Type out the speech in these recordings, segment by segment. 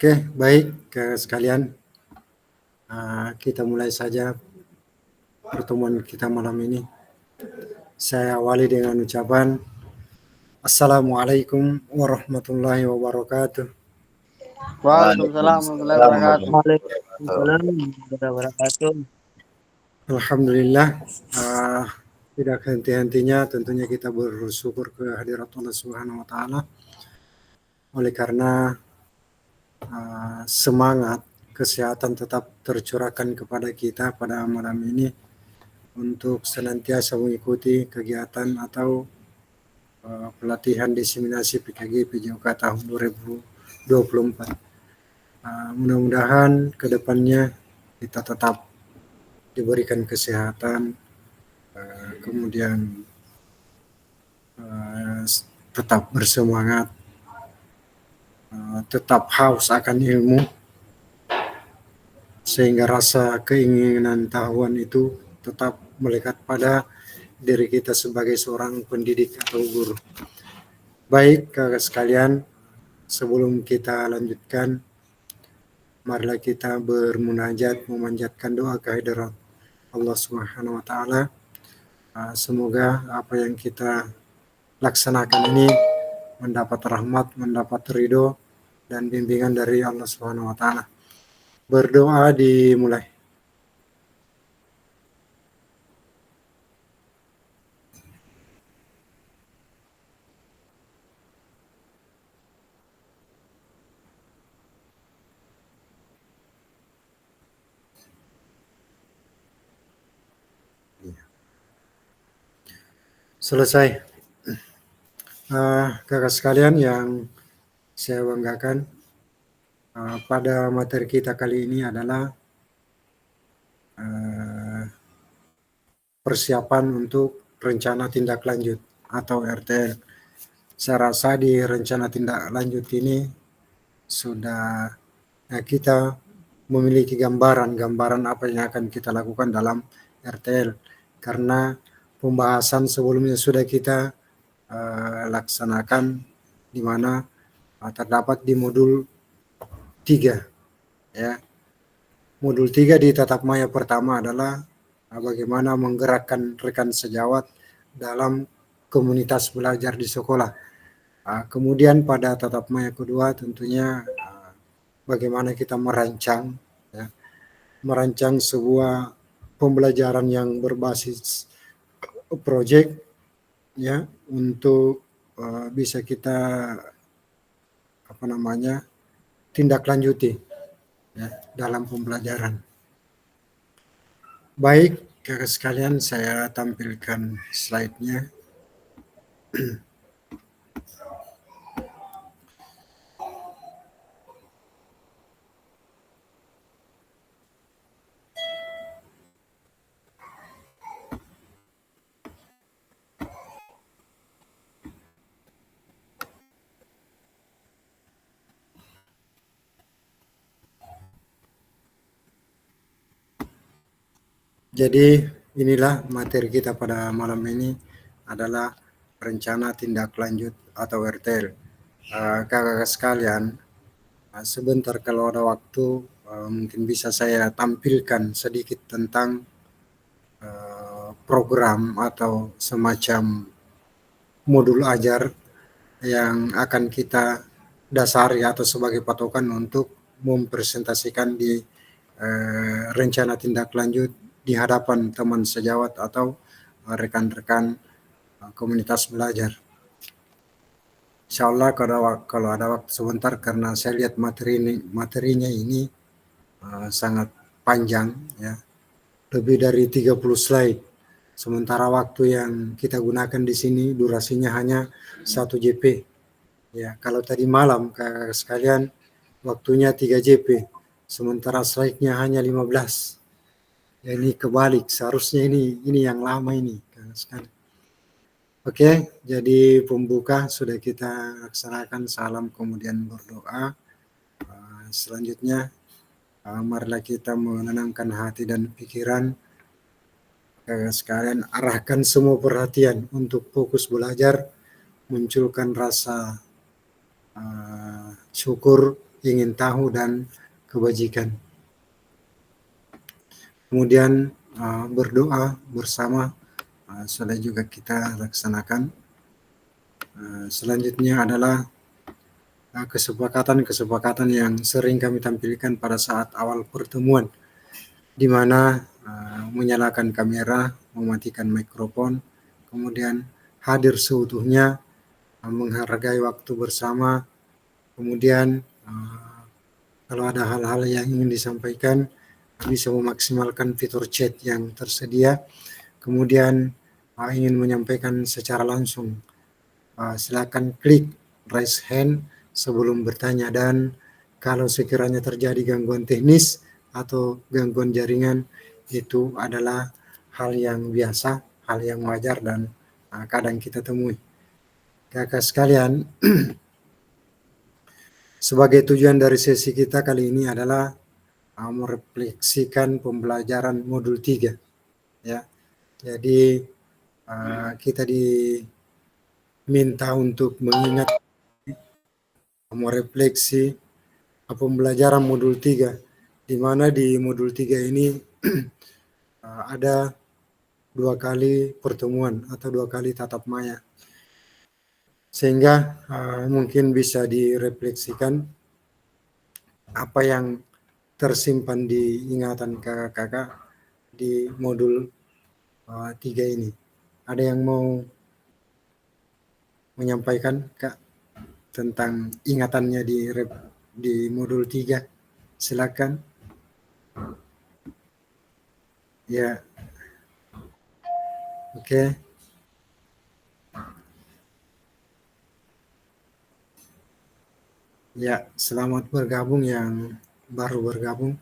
Oke, baik sekalian, kita mulai saja pertemuan kita malam ini. Saya awali dengan ucapan Assalamualaikum warahmatullahi wabarakatuh. Waalaikumsalam warahmatullahi wabarakatuh. Waalaikumsalam warahmatullahi wabarakatuh. Alhamdulillah, tidak henti-hentinya tentunya kita bersyukur ke hadirat Allah Subhanahu wa Ta'ala, oleh karena semangat kesehatan tetap tercurahkan kepada kita pada malam ini untuk senantiasa mengikuti kegiatan atau pelatihan diseminasi PKG PJOK tahun 2024. Mudah-mudahan ke depannya kita tetap diberikan kesehatan, kemudian tetap bersemangat, tetap haus akan ilmu, sehingga rasa keinginan tahuan itu tetap melekat pada diri kita sebagai seorang pendidik atau guru. Baik, kakak sekalian, sebelum kita lanjutkan, marilah kita bermunajat, memanjatkan doa kehadirat Allah Subhanahu wa Ta'ala. Semoga apa yang kita laksanakan ini mendapat rahmat, mendapat ridho dan bimbingan dari Allah Subhanahu wa Ta'ala. Berdoa dimulai. Selesai. Kakak sekalian yang saya banggakan, pada materi kita kali ini adalah persiapan untuk rencana tindak lanjut atau RTL. Saya rasa di rencana tindak lanjut ini sudah kita memiliki gambaran apa yang akan kita lakukan dalam RTL, karena pembahasan sebelumnya sudah kita laksanakan, di mana terdapat di modul 3 ya. Modul 3 di tatap maya pertama adalah bagaimana menggerakkan rekan sejawat dalam komunitas belajar di sekolah. Kemudian pada tatap maya kedua tentunya bagaimana kita merancang sebuah pembelajaran yang berbasis proyek ya, untuk bisa kita tindak lanjuti ya, dalam pembelajaran. Baik, kakak sekalian, saya tampilkan slide-nya. Jadi inilah materi kita pada malam ini adalah rencana tindak lanjut atau RTL. Kakak-kakak sekalian, sebentar kalau ada waktu mungkin bisa saya tampilkan sedikit tentang program atau semacam modul ajar yang akan kita dasari atau sebagai patokan untuk mempresentasikan di rencana tindak lanjut di hadapan teman sejawat atau rekan-rekan komunitas belajar. Insya Allah kalau ada waktu sebentar, karena saya lihat materinya ini sangat panjang ya, lebih dari 30 slide. Sementara waktu yang kita gunakan di sini durasinya hanya 1 JP. Ya, kalau tadi malam kakak sekalian waktunya 3 JP, sementara slide-nya hanya 15. Ya, ini kebalik, seharusnya ini yang lama ini kakak sekalian. Oke, jadi pembuka sudah kita laksanakan, salam kemudian berdoa. Selanjutnya marilah kita menenangkan hati dan pikiran. Kakak sekalian, arahkan semua perhatian untuk fokus belajar, munculkan rasa syukur ingin tahu dan kebajikan. Kemudian berdoa bersama sudah juga kita laksanakan. Selanjutnya adalah kesepakatan-kesepakatan yang sering kami tampilkan pada saat awal pertemuan, di mana menyalakan kamera, mematikan mikrofon, kemudian hadir seutuhnya, menghargai waktu bersama, kemudian kalau ada hal-hal yang ingin disampaikan bisa memaksimalkan fitur chat yang tersedia, kemudian ingin menyampaikan secara langsung, silakan klik raise hand sebelum bertanya, dan kalau sekiranya terjadi gangguan teknis atau gangguan jaringan, itu adalah hal yang biasa, hal yang wajar dan kadang kita temui. Kakak sekalian, sebagai tujuan dari sesi kita kali ini adalah merefleksikan pembelajaran modul 3, ya. Jadi kita diminta untuk mengingat, merefleksi pembelajaran modul 3, di mana di modul 3 ini ada 2 kali pertemuan atau 2 kali tatap maya, sehingga mungkin bisa direfleksikan apa yang tersimpan di ingatan kakak-kakak di modul 3 ini. Ada yang mau menyampaikan, Kak, tentang ingatannya di modul 3? Silakan. Ya. Oke. Ya, selamat bergabung yang baru bergabung.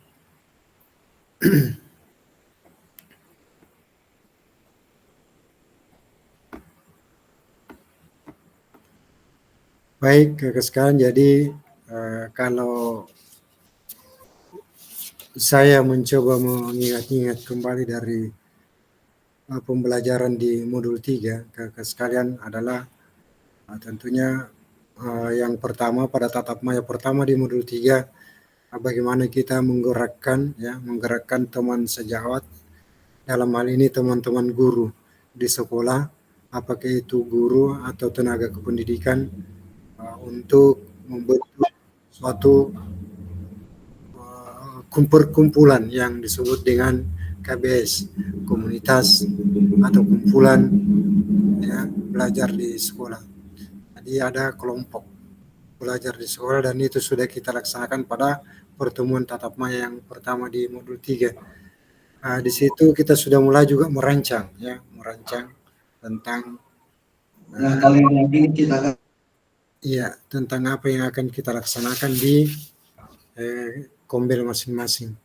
Baik, kakak sekalian, jadi kalau saya mencoba mengingat-ingat kembali dari pembelajaran di modul 3, kakak sekalian, adalah tentunya yang pertama pada tatap maya pertama di modul 3, bagaimana kita menggerakkan teman sejawat, dalam hal ini teman-teman guru di sekolah, apakah itu guru atau tenaga kependidikan, untuk membentuk suatu perkumpulan yang disebut dengan KBS, komunitas atau kumpulan belajar di sekolah. Jadi ada kelompok belajar di sekolah, dan itu sudah kita laksanakan pada pertemuan tatap maya yang pertama di modul 3. Di situ kita sudah mulai juga merancang tentang tentang apa yang akan kita laksanakan di kombel masing-masing.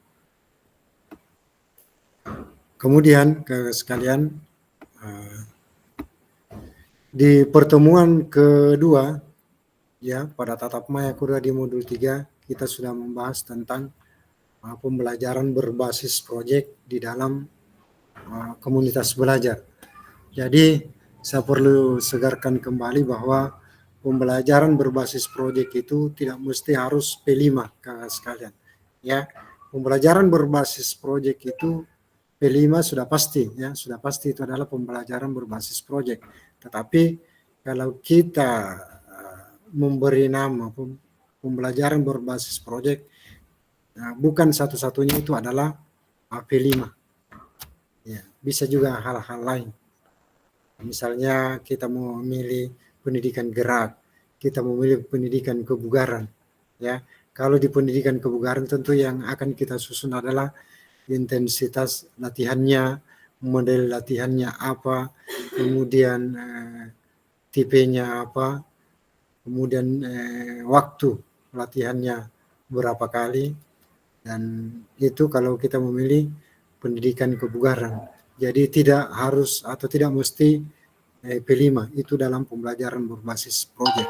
Kemudian sekalian, di pertemuan kedua, ya, pada tatap maya kedua di modul 3, kita sudah membahas tentang pembelajaran berbasis proyek di dalam komunitas belajar. Jadi saya perlu segarkan kembali bahwa pembelajaran berbasis proyek itu tidak mesti harus P5, kakak sekalian. Ya, pembelajaran berbasis proyek itu P5 sudah pasti, ya, sudah pasti itu adalah pembelajaran berbasis proyek. Tetapi kalau kita memberi nama pembelajaran berbasis proyek, bukan satu-satunya itu adalah P5. Ya, bisa juga hal-hal lain. Misalnya kita mau memilih pendidikan gerak, kita mau memilih pendidikan kebugaran, ya. Kalau di pendidikan kebugaran tentu yang akan kita susun adalah intensitas latihannya, model latihannya apa, kemudian tipenya apa, kemudian waktu latihannya berapa kali, dan itu kalau kita memilih pendidikan kebugaran. Jadi tidak harus atau tidak mesti P5 itu dalam pembelajaran berbasis proyek.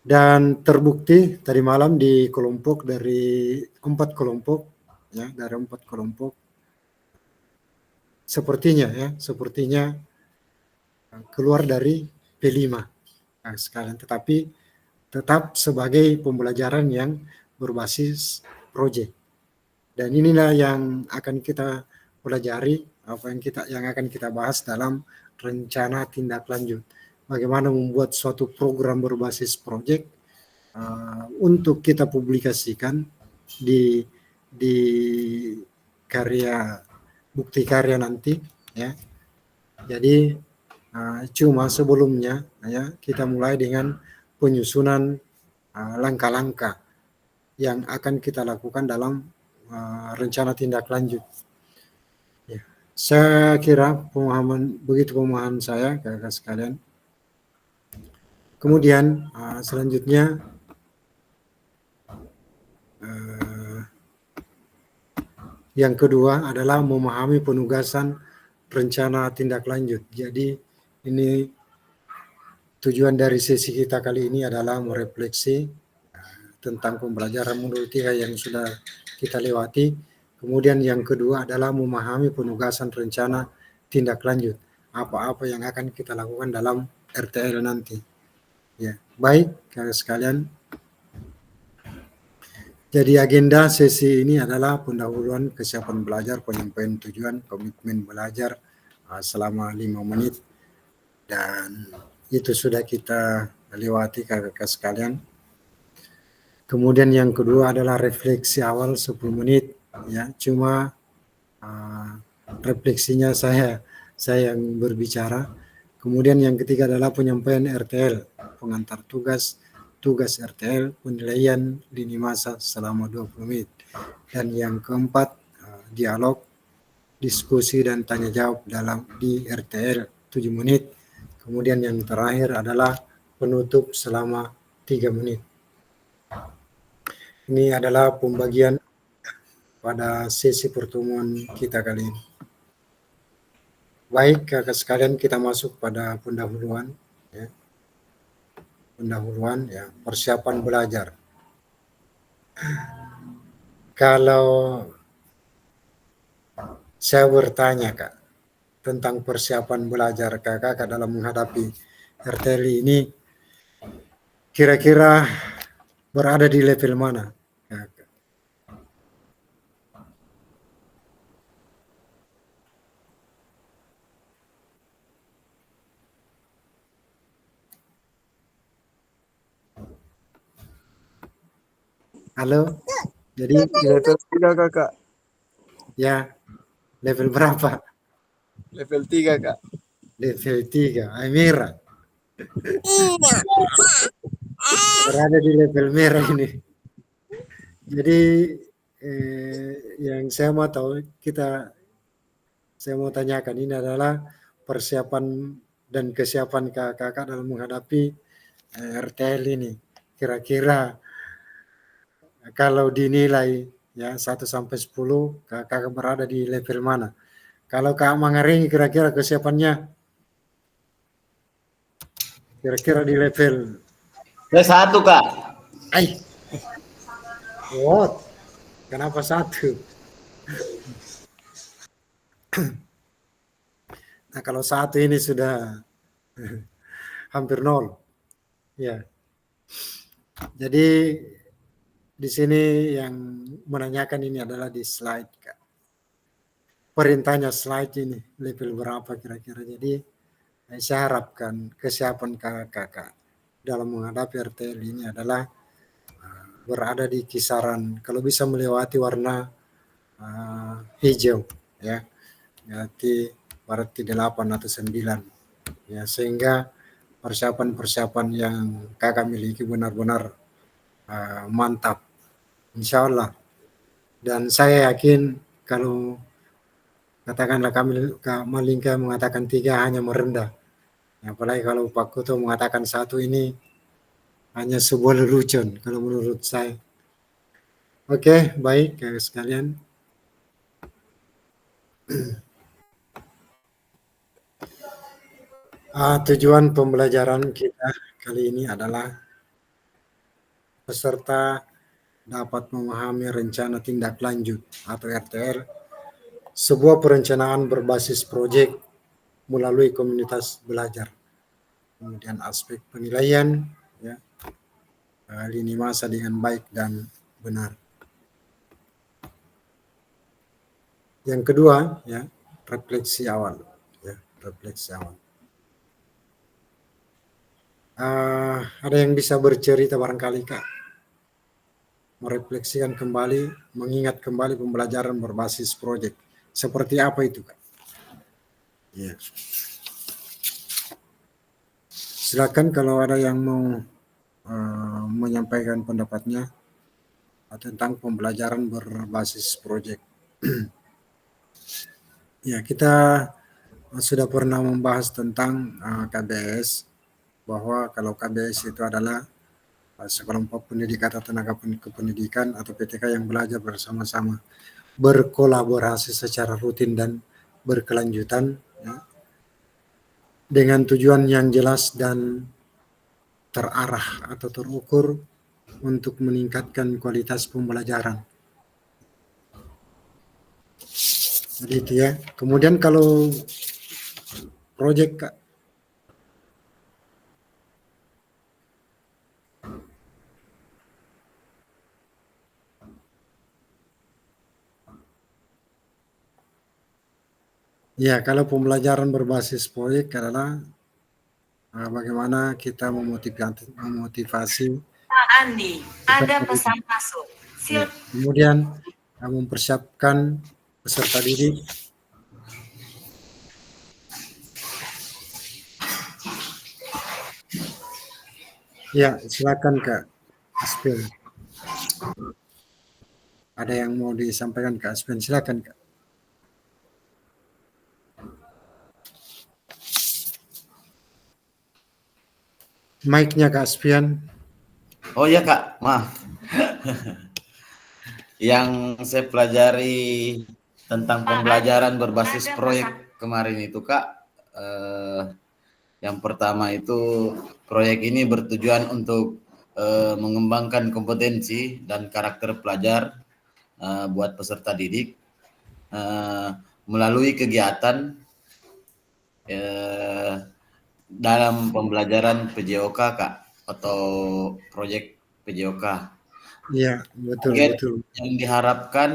Dan terbukti tadi malam di kelompok dari 4 kelompok, ya, dari 4 kelompok, sepertinya keluar dari P5 sekalian. Tetapi tetap sebagai pembelajaran yang berbasis proyek. Dan inilah yang akan kita pelajari, yang akan kita bahas dalam rencana tindak lanjut. Bagaimana membuat suatu program berbasis proyek untuk kita publikasikan di bukti karya nanti, ya. Jadi cuma sebelumnya, ya, kita mulai dengan penyusunan langkah-langkah yang akan kita lakukan dalam rencana tindak lanjut. Ya. Saya kira begitu pemahaman saya, kakak sekalian. Kemudian selanjutnya yang kedua adalah memahami penugasan rencana tindak lanjut. Jadi ini tujuan dari sesi kita kali ini adalah merefleksi tentang pembelajaran modul 3 yang sudah kita lewati. Kemudian yang kedua adalah memahami penugasan rencana tindak lanjut. Apa-apa yang akan kita lakukan dalam RTL nanti. Ya, baik kakak sekalian. Jadi agenda sesi ini adalah pendahuluan kesiapan belajar, penyampaian tujuan, komitmen belajar selama 5 menit. Dan itu sudah kita lewati kakak sekalian. Kemudian yang kedua adalah refleksi awal 10 menit. Ya, cuma refleksinya saya yang berbicara. Kemudian yang ketiga adalah penyampaian RTL, pengantar tugas RTL, penilaian lini masa selama 20 menit. Dan yang keempat, dialog, diskusi dan tanya jawab di RTL 7 menit. Kemudian yang terakhir adalah penutup selama 3 menit. Ini adalah pembagian pada sesi pertemuan kita kali ini. Baik kakak sekalian, kita masuk pada pendahuluan, ya. Pendahuluan, ya, persiapan belajar. Kalau saya bertanya kak tentang persiapan belajar kakak dalam menghadapi RTL ini, kira-kira berada di level mana kakak? Halo, jadi Level 3 kakak. ya level berapa? Level 3 kak. Level 3, merah. Berada di level merah ini. Jadi yang saya mau tahu, saya mau tanyakan ini adalah persiapan dan kesiapan kakak dalam menghadapi RTL ini. Kira-kira kalau dinilai ya 1 sampai 10, kakak berada di level mana? Kalau Kak Mangaring kira-kira kesiapannya kira-kira di level Saya 1 kak. What? Kenapa 1? Nah kalau 1 ini sudah hampir 0. Ya. Jadi di sini yang menanyakan ini adalah di slide Kak. Perintahnya slide ini level berapa kira-kira. Jadi saya harapkan kesiapan kakak dalam menghadapi RTL ini adalah berada di kisaran, kalau bisa melewati warna hijau, ya, berarti 8 atau 9, ya, sehingga persiapan yang kakak miliki benar-benar mantap, insya Allah. Dan saya yakin kalau katakanlah Kak Malingka mengatakan 3 hanya merendah, apalagi kalau Pak Kuto mengatakan 1 ini hanya sebuah lelucon kalau menurut saya. Oke, baik kakak sekalian. Tujuan pembelajaran kita kali ini adalah peserta dapat memahami rencana tindak lanjut atau RTL, sebuah perencanaan berbasis proyek melalui komunitas belajar. Kemudian aspek penilaian, ya, lini masa dengan baik dan benar. Yang kedua, ya, refleksi awal. Ya, refleksi awal. Ada yang bisa bercerita barangkali, Kak? Merefleksikan kembali, mengingat kembali pembelajaran berbasis proyek. Seperti apa itu, Kak? Ya. Silakan kalau ada yang mau menyampaikan pendapatnya tentang pembelajaran berbasis proyek. Ya, kita sudah pernah membahas tentang KBS, bahwa kalau KBS itu adalah sekelompok pendidik atau tenaga kependidikan atau PTK yang belajar bersama-sama, berkolaborasi secara rutin dan berkelanjutan, ya, dengan tujuan yang jelas dan terarah atau terukur untuk meningkatkan kualitas pembelajaran. Jadi itu ya. Kemudian kalau proyek, Kak, ya, kalau pembelajaran berbasis proyek adalah bagaimana kita memotivasi Pak Andi, ada pesan masuk. ya, kemudian mempersiapkan peserta didik ya. Silakan, Kak Aspen. Ada yang mau disampaikan, Kak Aspen? Silakan, Kak. Mic-nya Kak Aspen. Oh ya Kak, maaf. Yang saya pelajari tentang pembelajaran berbasis proyek kemarin itu Kak, yang pertama itu proyek ini bertujuan untuk mengembangkan kompetensi dan karakter pelajar buat peserta didik melalui kegiatan dalam pembelajaran PJOK Kak, atau proyek PJOK. Iya, betul, Target betul. yang diharapkan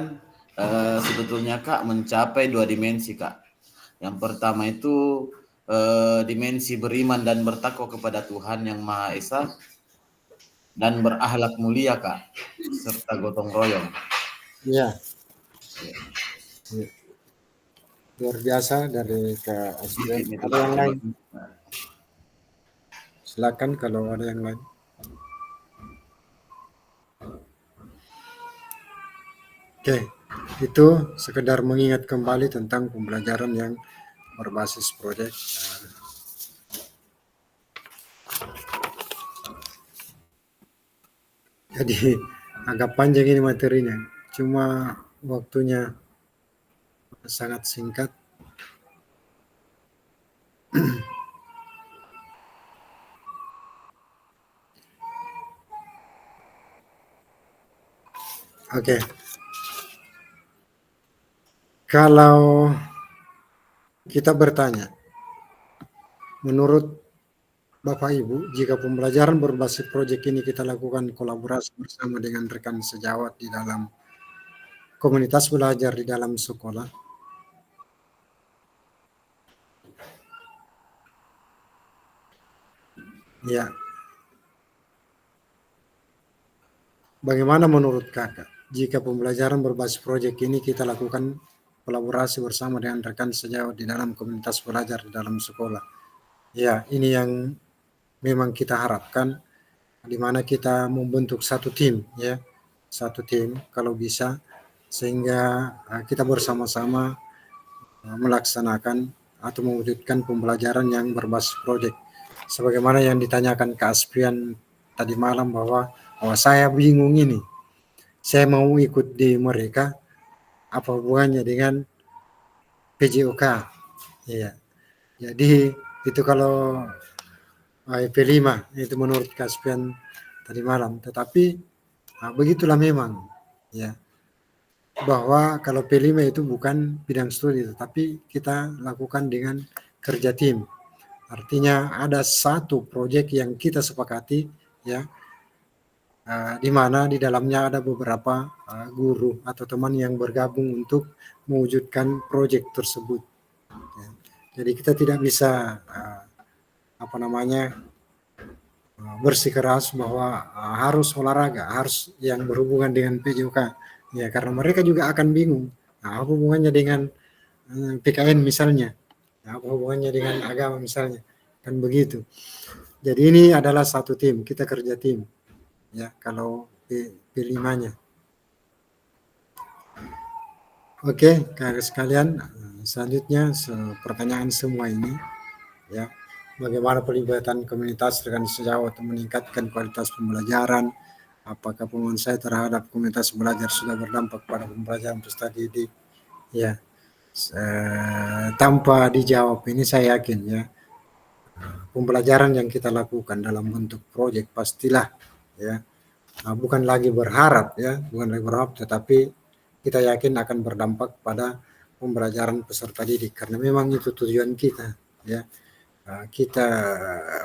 sebetulnya Kak mencapai 2 dimensi Kak. Yang pertama itu dimensi beriman dan bertakwa kepada Tuhan Yang Maha Esa dan berakhlak mulia Kak, serta gotong royong. Iya. Ya. Luar biasa dari Kak Aspen. Ada yang lain? Silakan kalau ada yang lain. Oke, itu sekedar mengingat kembali tentang pembelajaran yang berbasis proyek. Jadi agak panjang ini materinya, cuma waktunya sangat singkat. Oke. Kalau kita bertanya, menurut Bapak Ibu, jika pembelajaran berbasis proyek ini kita lakukan kolaborasi bersama dengan rekan sejawat di dalam komunitas belajar di dalam sekolah, ya, bagaimana menurut Kakak jika pembelajaran berbasis proyek ini kita lakukan kolaborasi bersama dengan rekan sejawat di dalam komunitas belajar di dalam sekolah? Ya, ini yang memang kita harapkan, di mana kita membentuk satu tim, ya, satu tim kalau bisa, sehingga kita bersama-sama melaksanakan atau mewujudkan pembelajaran yang berbasis proyek. Sebagaimana yang ditanyakan Kak Aspian tadi malam, bahwa saya bingung ini, saya mau ikut di mereka, apa hubungannya dengan PJOK? Iya. Jadi itu kalau IP5 itu menurut Kak Aspian tadi malam. Tetapi begitulah memang, ya, bahwa kalau P5 itu bukan bidang studi, tetapi kita lakukan dengan kerja tim. Artinya ada satu proyek yang kita sepakati, ya, di mana di dalamnya ada beberapa guru atau teman yang bergabung untuk mewujudkan proyek tersebut. Ya. Jadi kita tidak bisa bersikeras bahwa harus olahraga, harus yang berhubungan dengan PJOK. Ya, karena mereka juga akan bingung. Nah, apa hubungannya dengan PKN misalnya? Nah, apa hubungannya dengan agama misalnya? Kan begitu. Jadi ini adalah satu tim, kita kerja tim. Ya, kalau P5-nya. Oke, kakak sekalian, selanjutnya pertanyaan semua ini, ya, bagaimana pelibatan komunitas rekan sejawat untuk meningkatkan kualitas pembelajaran? Apakah pemahaman saya terhadap komunitas belajar sudah berdampak pada pembelajaran peserta didik? Ya, tanpa dijawab ini saya yakin ya, pembelajaran yang kita lakukan dalam bentuk proyek pastilah ya, bukan lagi berharap ya, tetapi kita yakin akan berdampak pada pembelajaran peserta didik karena memang itu tujuan kita ya. Kita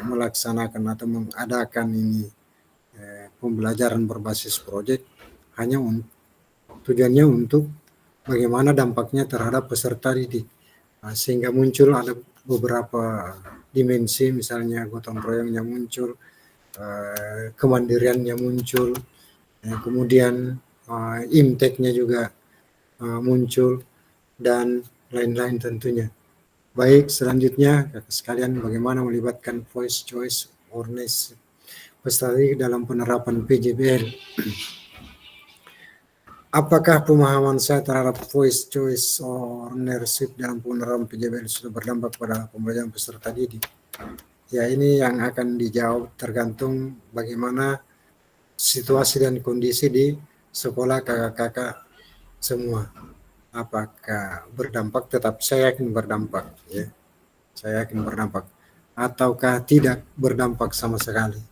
melaksanakan atau mengadakan ini pembelajaran berbasis proyek hanya tujuannya untuk bagaimana dampaknya terhadap peserta didik, sehingga muncul ada beberapa dimensi, misalnya gotong royongnya muncul, kemandiriannya muncul, kemudian impact-nya juga muncul, dan lain-lain tentunya. Baik, selanjutnya kakak sekalian, bagaimana melibatkan voice choice ownership peserta didik dalam penerapan PJBL? Apakah pemahaman saya terhadap voice choice ownership dalam penerapan PJBL sudah berdampak pada pembelajaran peserta didik? Ya, ini yang akan dijawab tergantung bagaimana situasi dan kondisi di sekolah kakak-kakak semua. Apakah berdampak? Tetap saya yakin berdampak ya. Saya yakin berdampak. Ataukah tidak berdampak sama sekali?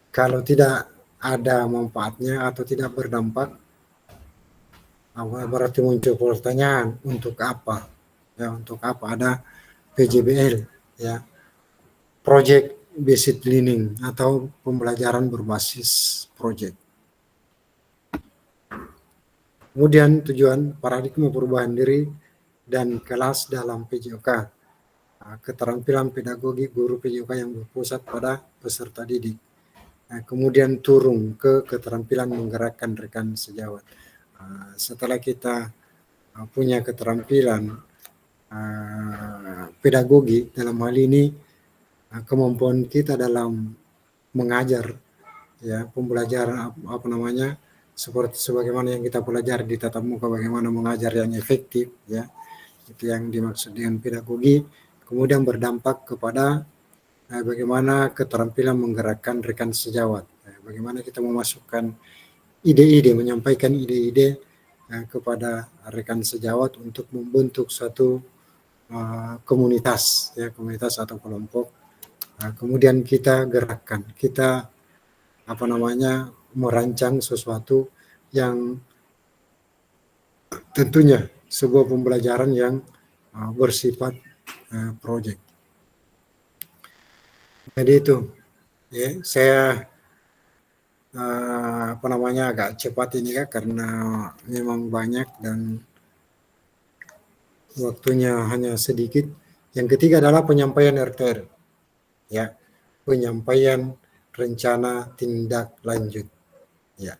Kalau tidak ada manfaatnya atau tidak berdampak, berarti muncul pertanyaan, untuk apa? Ya, untuk apa ada PJBL ya? Project based learning atau pembelajaran berbasis project. Kemudian tujuan paradigma perubahan diri dan kelas dalam PJOK. Keterampilan pedagogi guru PJOK yang berpusat pada peserta didik. Kemudian turun ke keterampilan menggerakkan rekan sejawat. Setelah kita punya keterampilan pedagogi, dalam hal ini kemampuan kita dalam mengajar ya, pembelajaran seperti sebagaimana yang kita pelajari di tatap muka, bagaimana mengajar yang efektif ya, itu yang dimaksud dengan pedagogi. Kemudian berdampak kepada bagaimana keterampilan menggerakkan rekan sejawat, bagaimana kita memasukkan ide-ide, menyampaikan ide-ide kepada rekan sejawat untuk membentuk suatu komunitas ya, komunitas atau kelompok. Kemudian kita gerakkan, kita merancang sesuatu yang tentunya sebuah pembelajaran yang bersifat proyek. Jadi itu ya, saya agak cepat ini Kak, karena memang banyak dan waktunya hanya sedikit. Yang ketiga adalah penyampaian RTR. Ya, penyampaian rencana tindak lanjut. Ya,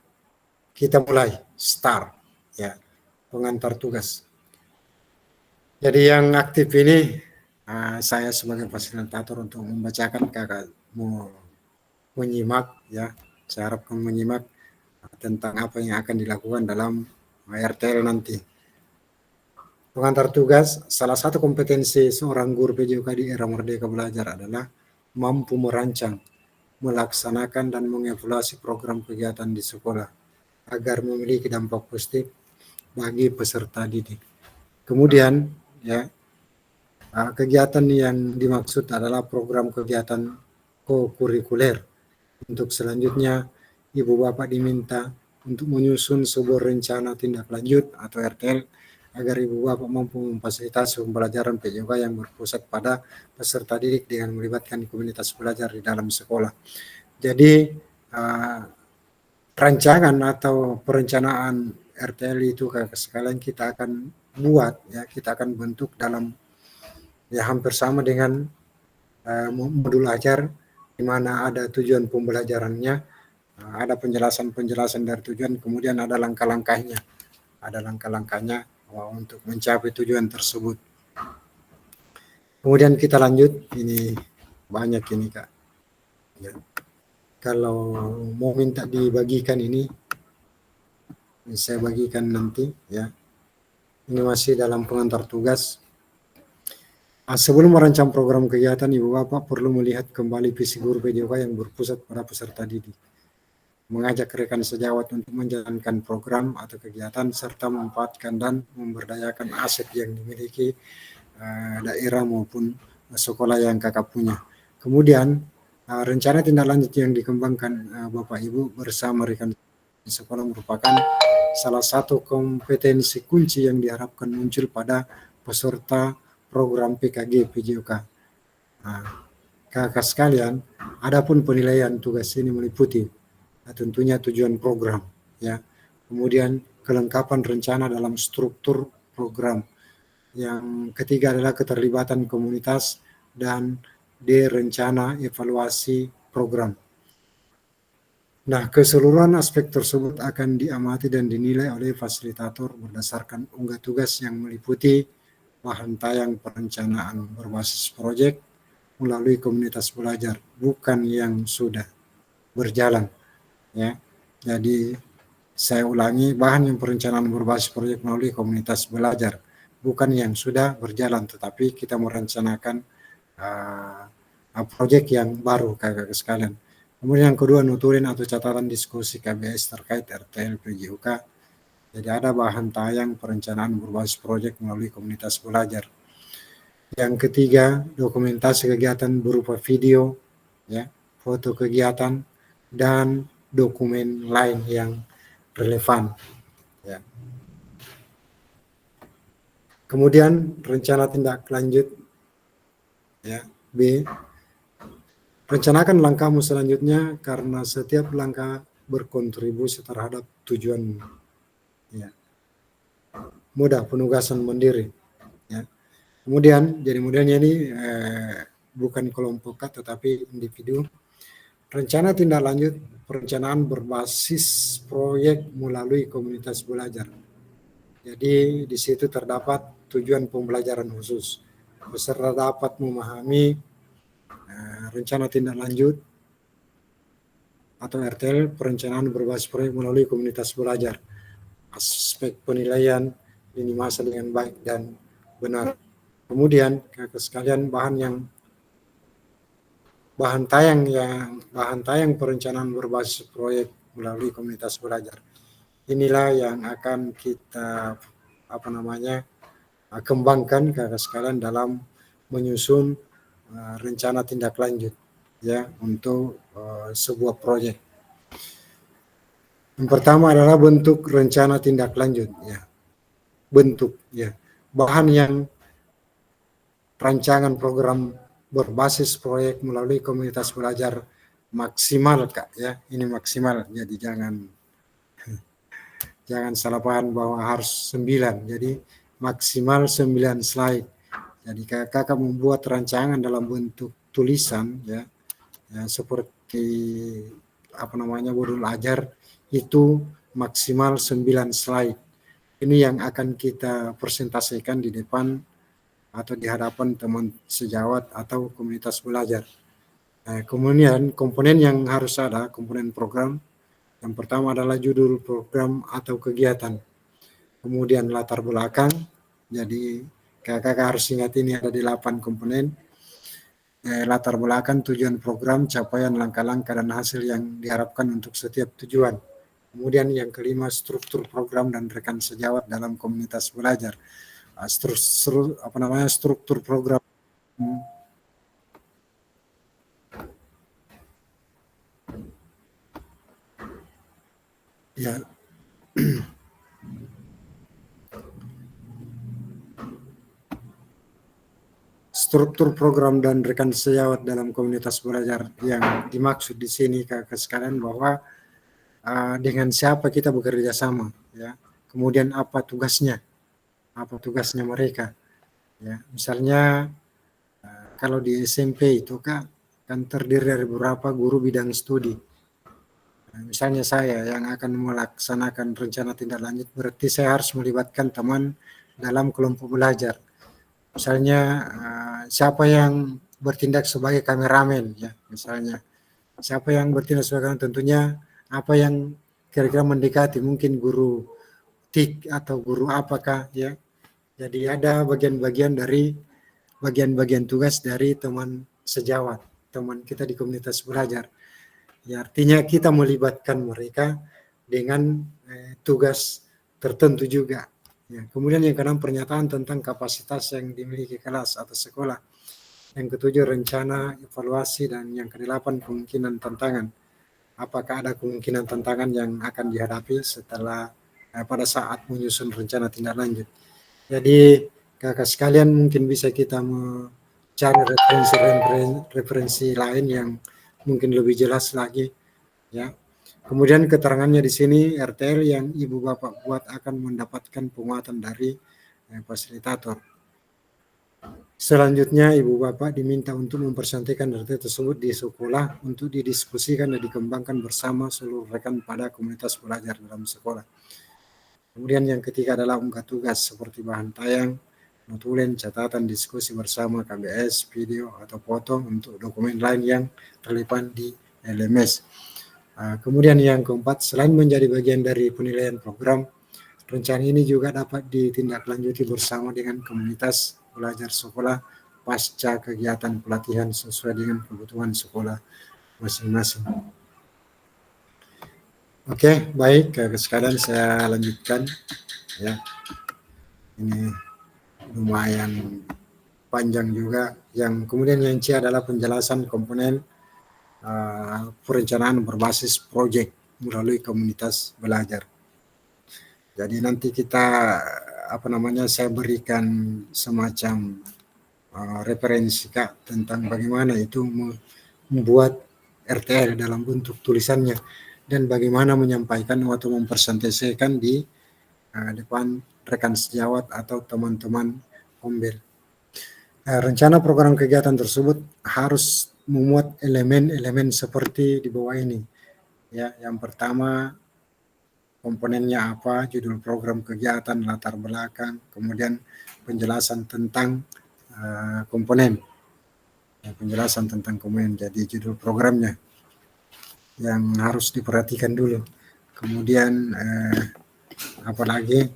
kita mulai start. Ya, pengantar tugas. Jadi yang aktif ini saya sebagai fasilitator untuk membacakan, kakak mau menyimak ya. Saya harap kamu menyimak tentang apa yang akan dilakukan dalam RTL nanti. Pengantar tugas, salah satu kompetensi seorang guru PJOK di era Merdeka Belajar adalah mampu merancang, melaksanakan dan mengevaluasi program kegiatan di sekolah agar memiliki dampak positif bagi peserta didik. Kemudian ya, kegiatan yang dimaksud adalah program kegiatan kokurikuler. Untuk selanjutnya Ibu Bapak diminta untuk menyusun sebuah rencana tindak lanjut atau RTL agar Ibu Bapak mampu memfasilitasi pembelajaran PJOK yang berpusat pada peserta didik dengan melibatkan komunitas belajar di dalam sekolah. Jadi rancangan atau perencanaan RTL itu kakak sekalian kita akan buat ya, kita akan bentuk dalam ya hampir sama dengan modul ajar, di mana ada tujuan pembelajarannya, ada penjelasan-penjelasan dari tujuan, kemudian ada langkah-langkahnya, untuk mencapai tujuan tersebut. Kemudian kita lanjut, ini banyak ini Kak. Ya. Kalau mau minta dibagikan ini, saya bagikan nanti ya. Ini masih dalam pengantar tugas. Sebelum merancang program kegiatan, Ibu Bapak perlu melihat kembali visi guru PJOK yang berpusat pada peserta didik. Mengajak rekan sejawat untuk menjalankan program atau kegiatan serta memanfaatkan dan memberdayakan aset yang dimiliki daerah maupun sekolah yang kakak punya. Kemudian rencana tindak lanjut yang dikembangkan Bapak Ibu bersama rekan sekolah merupakan salah satu kompetensi kunci yang diharapkan muncul pada peserta program PKG PJOK. Kakak sekalian, adapun penilaian tugas ini meliputi tentunya tujuan program, ya, kemudian kelengkapan rencana dalam struktur program. Yang ketiga adalah keterlibatan komunitas dan rencana evaluasi program. Nah, keseluruhan aspek tersebut akan diamati dan dinilai oleh fasilitator berdasarkan unggah tugas yang meliputi bahan tayang perencanaan berbasis proyek melalui komunitas belajar, bukan yang sudah berjalan. Ya, jadi saya ulangi, bahan yang perencanaan berbasis proyek melalui komunitas belajar, bukan yang sudah berjalan, tetapi kita merencanakan proyek yang baru kakak sekalian. Kemudian yang kedua, nuturin atau catatan diskusi KBS terkait RTL PJOK. Jadi ada bahan tayang perencanaan berbasis proyek melalui komunitas belajar. Yang ketiga, dokumentasi kegiatan berupa video, ya, foto kegiatan, dan dokumen lain yang relevan. Ya. Kemudian rencana tindak lanjut, ya, B. Rencanakan langkahmu selanjutnya karena setiap langkah berkontribusi terhadap tujuan. Ya. Mudah penugasan mandiri. Ya. Kemudian, jadi modelnya ini bukan kelompok tetapi individu. Rencana tindak lanjut perencanaan berbasis proyek melalui komunitas belajar. Jadi di situ terdapat tujuan pembelajaran khusus. Peserta dapat memahami rencana tindak lanjut atau RTL perencanaan berbasis proyek melalui komunitas belajar. Aspek penilaian lini masa dengan baik dan benar. Kemudian kakak sekalian, bahan tayang perencanaan berbasis proyek melalui komunitas belajar. Inilah yang akan kita kembangkan kakak sekalian dalam menyusun rencana tindak lanjut, ya, untuk sebuah proyek. Yang pertama adalah bentuk rencana tindak lanjut, ya. Bentuk, ya. Bahan yang rancangan program berbasis proyek melalui komunitas belajar maksimal Kak, ya. Ini maksimal, jadi jangan salah paham bahwa harus 9. Jadi maksimal 9 slide. Jadi kakak membuat rancangan dalam bentuk tulisan, ya, seperti modul ajar itu maksimal 9 slide. Ini yang akan kita presentasikan di depan atau di hadapan teman sejawat atau komunitas belajar. Kemudian komponen yang harus ada, komponen program. Yang pertama adalah judul program atau kegiatan. Kemudian latar belakang. Jadi kakak harus ingat ini ada 8 komponen. Latar belakang, tujuan program, capaian, langkah-langkah, dan hasil yang diharapkan untuk setiap tujuan. Kemudian yang kelima, struktur program dan rekan sejawat dalam komunitas belajar. Struktur program. Ya. Struktur program dan rekan sejawat dalam komunitas belajar yang dimaksud di sini kakak sekalian bahwa dengan siapa kita bekerja sama, ya. Kemudian apa tugasnya mereka, ya. Misalnya kalau di SMP itu Kak, kan terdiri dari beberapa guru bidang studi. Nah, misalnya saya yang akan melaksanakan rencana tindak lanjut, berarti saya harus melibatkan teman dalam kelompok belajar. Misalnya siapa yang bertindak sebagai kameramen, ya, misalnya siapa yang bertindak sebagai kameramen, tentunya apa yang kira-kira mendekati, mungkin guru TIK atau guru apakah, ya. Jadi ada bagian tugas dari teman sejawat, teman kita di komunitas belajar. Ya, artinya kita melibatkan mereka dengan tugas tertentu juga. Ya, kemudian yang keenam, pernyataan tentang kapasitas yang dimiliki kelas atau sekolah. Yang ketujuh, rencana, evaluasi, dan yang kedelapan, kemungkinan tantangan. Apakah ada kemungkinan tantangan yang akan dihadapi setelah pada saat menyusun rencana tindak lanjut. Jadi kakak sekalian, mungkin bisa kita mencari referensi lain yang mungkin lebih jelas lagi, ya. Kemudian keterangannya di sini, RTL yang ibu bapak buat akan mendapatkan penguatan dari fasilitator. Selanjutnya ibu bapak diminta untuk mempresentasikan RTL tersebut di sekolah untuk didiskusikan dan dikembangkan bersama seluruh rekan pada komunitas belajar dalam sekolah. Kemudian yang ketiga adalah unggah tugas seperti bahan tayang, notulen, catatan, diskusi bersama, KBS, video, atau foto untuk dokumen lain yang relevan di LMS. Kemudian yang keempat, selain menjadi bagian dari penilaian program, rencana ini juga dapat ditindaklanjuti bersama dengan komunitas belajar sekolah pasca kegiatan pelatihan sesuai dengan kebutuhan sekolah masing-masing. Oke, baik, sekarang saya lanjutkan, ya. Ini lumayan panjang juga. Yang kemudian yang C adalah penjelasan komponen perencanaan berbasis proyek melalui komunitas belajar. Jadi nanti kita saya berikan semacam referensi Kak tentang bagaimana itu membuat RTL dalam bentuk tulisannya dan bagaimana menyampaikan atau mempresentasikan di depan rekan sejawat atau teman-teman Ombel. Rencana program kegiatan tersebut harus memuat elemen-elemen seperti di bawah ini. Ya, yang pertama komponennya apa, judul program kegiatan, latar belakang, kemudian penjelasan tentang komponen. Ya, penjelasan tentang komponen, jadi judul programnya yang harus diperhatikan dulu. Kemudian apalagi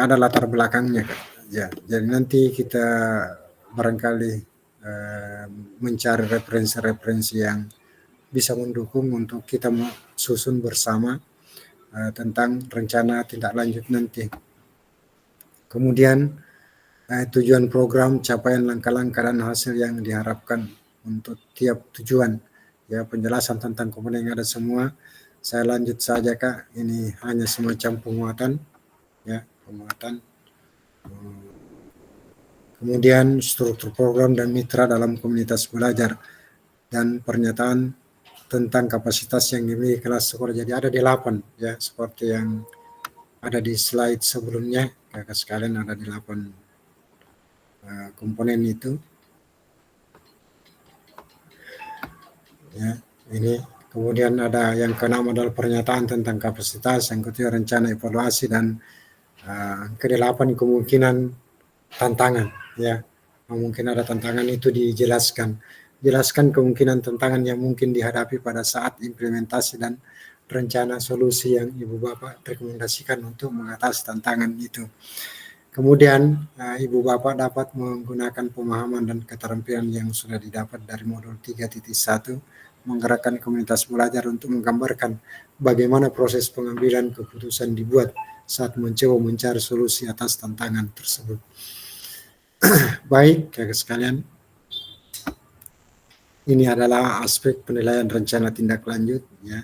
ada latar belakangnya, ya. Jadi nanti kita barangkali mencari referensi-referensi yang bisa mendukung untuk kita susun bersama tentang rencana tindak lanjut nanti. Kemudian tujuan program, capaian langkah-langkah dan hasil yang diharapkan untuk tiap tujuan. Ya, penjelasan tentang komponen yang ada semua. Saya lanjut saja Kak, ini hanya semacam penguatan, ya, penguatan. Kemudian struktur program dan mitra dalam komunitas belajar dan pernyataan tentang kapasitas yang dimiliki kelas sekolah. Jadi ada 8, ya, seperti yang ada di slide sebelumnya, kakak sekalian, ada 8 komponen itu. Ya, ini kemudian ada yang keenam adalah pernyataan tentang kapasitas, yang ketujuh rencana evaluasi, dan ke-8 kemungkinan tantangan, ya. Mungkin ada tantangan itu dijelaskan. Jelaskan kemungkinan tantangan yang mungkin dihadapi pada saat implementasi dan rencana solusi yang Ibu Bapak rekomendasikan untuk mengatasi tantangan itu. Kemudian Ibu Bapak dapat menggunakan pemahaman dan keterampilan yang sudah didapat dari modul 3.1, menggerakkan komunitas belajar untuk menggambarkan bagaimana proses pengambilan keputusan dibuat saat mencoba mencari solusi atas tantangan tersebut. Baik, kakak sekalian, ini adalah aspek penilaian rencana tindak lanjut, ya,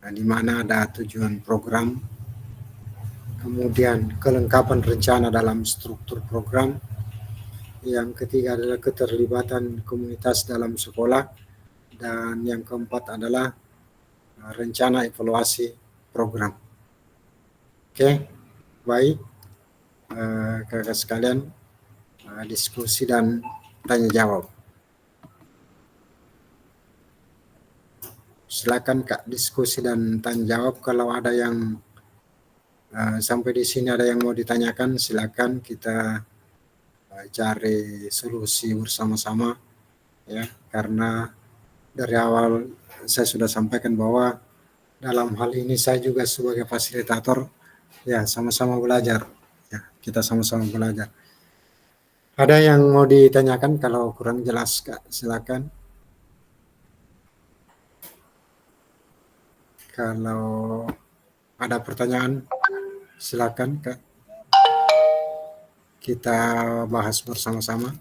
di mana ada tujuan program, kemudian kelengkapan rencana dalam struktur program, yang ketiga adalah keterlibatan komunitas dalam sekolah, dan yang keempat adalah rencana evaluasi program. Oke, baik kakak sekalian, diskusi dan tanya jawab. Silakan Kak, diskusi dan tanya jawab. Kalau ada yang sampai di sini ada yang mau ditanyakan, silakan kita cari solusi bersama-sama ya, karena dari awal saya sudah sampaikan bahwa dalam hal ini saya juga sebagai fasilitator ya, sama-sama belajar ya, kita sama-sama belajar. Ada yang mau ditanyakan? Kalau kurang jelas Kak, silakan. Kalau ada pertanyaan silakan Kak, kita bahas bersama-sama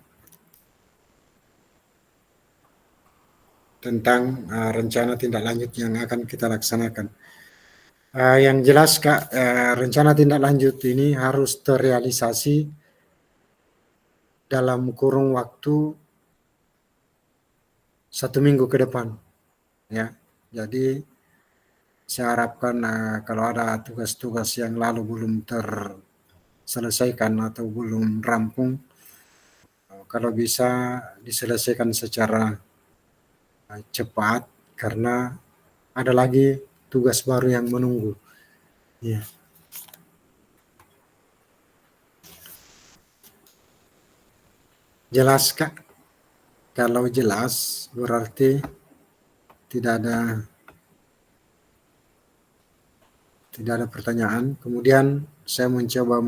tentang rencana tindak lanjut yang akan kita laksanakan. Yang jelas Kak, rencana tindak lanjut ini harus terrealisasi dalam kurun waktu 1 minggu ke depan ya. Jadi saya harapkan kalau ada tugas-tugas yang lalu belum terselesaikan atau belum rampung, kalau bisa diselesaikan secara cepat, karena ada lagi tugas baru yang menunggu. Ya. Jelas Kak? Kalau jelas berarti tidak ada pertanyaan. Kemudian saya mencoba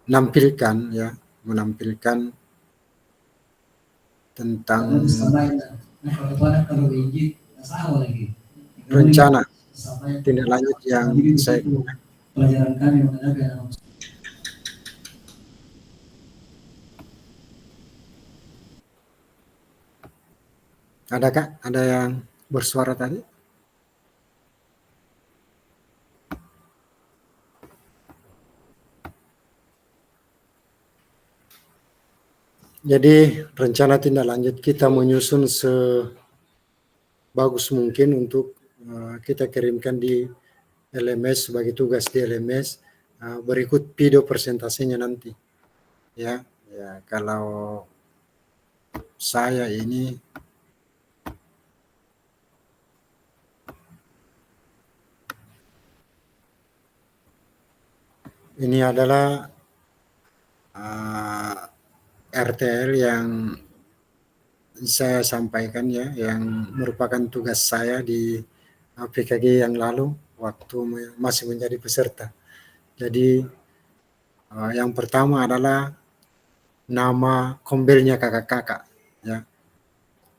menampilkan tentang rencana tindak lanjut yang saya ada Kak? Ada yang bersuara tadi? Jadi rencana tindak lanjut kita menyusun sebagus mungkin untuk kita kirimkan di LMS sebagai tugas di LMS. Berikut video presentasinya nanti. Ya, kalau saya ini adalah RTL yang saya sampaikan ya, yang merupakan tugas saya di PKG yang lalu waktu masih menjadi peserta. Jadi yang pertama adalah nama kombelnya kakak-kakak ya.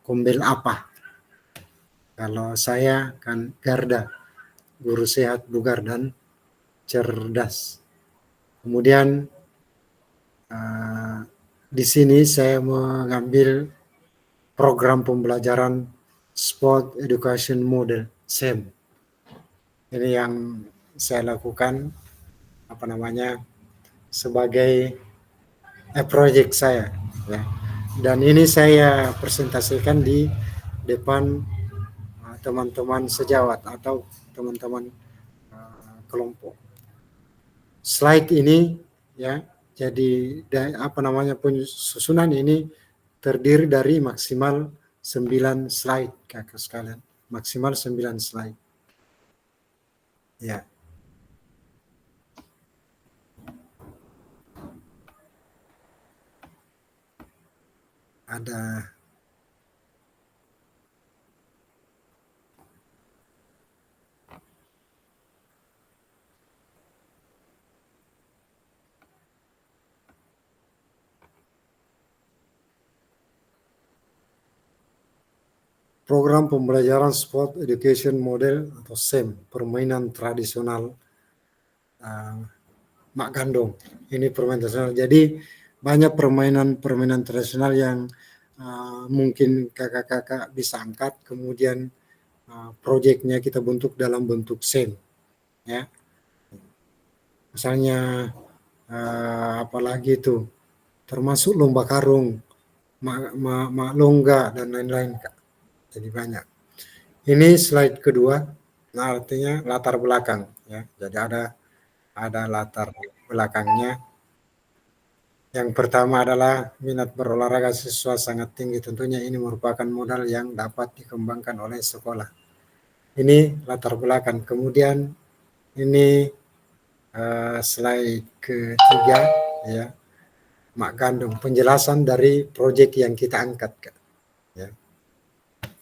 Kombel apa? Kalau saya kan Garda, guru sehat, bugar dan cerdas. Kemudian di sini saya mengambil program pembelajaran Sport Education Model SEM. Ini yang saya lakukan sebagai project saya ya. Dan ini saya presentasikan di depan teman-teman sejawat atau teman-teman kelompok. Slide ini ya, jadi susunan ini terdiri dari maksimal 9 slide kakak sekalian, maksimal 9 slide. Ya. Ada program pembelajaran Sport Education Model atau SEM, permainan tradisional Mak Gandong. Ini permainan tradisional. Jadi banyak permainan tradisional yang mungkin kakak-kakak bisa angkat, kemudian proyeknya kita bentuk dalam bentuk SEM. Ya. Misalnya apalagi itu, termasuk lomba karung, longga dan lain-lain Kak. Jadi banyak. Ini slide kedua, nah artinya latar belakang ya. Jadi ada latar belakangnya. Yang pertama adalah minat berolahraga siswa sangat tinggi. Tentunya ini merupakan modal yang dapat dikembangkan oleh sekolah. Ini latar belakang. Kemudian ini slide ketiga ya. Mak Gandum, penjelasan dari proyek yang kita angkat Kak. Ya.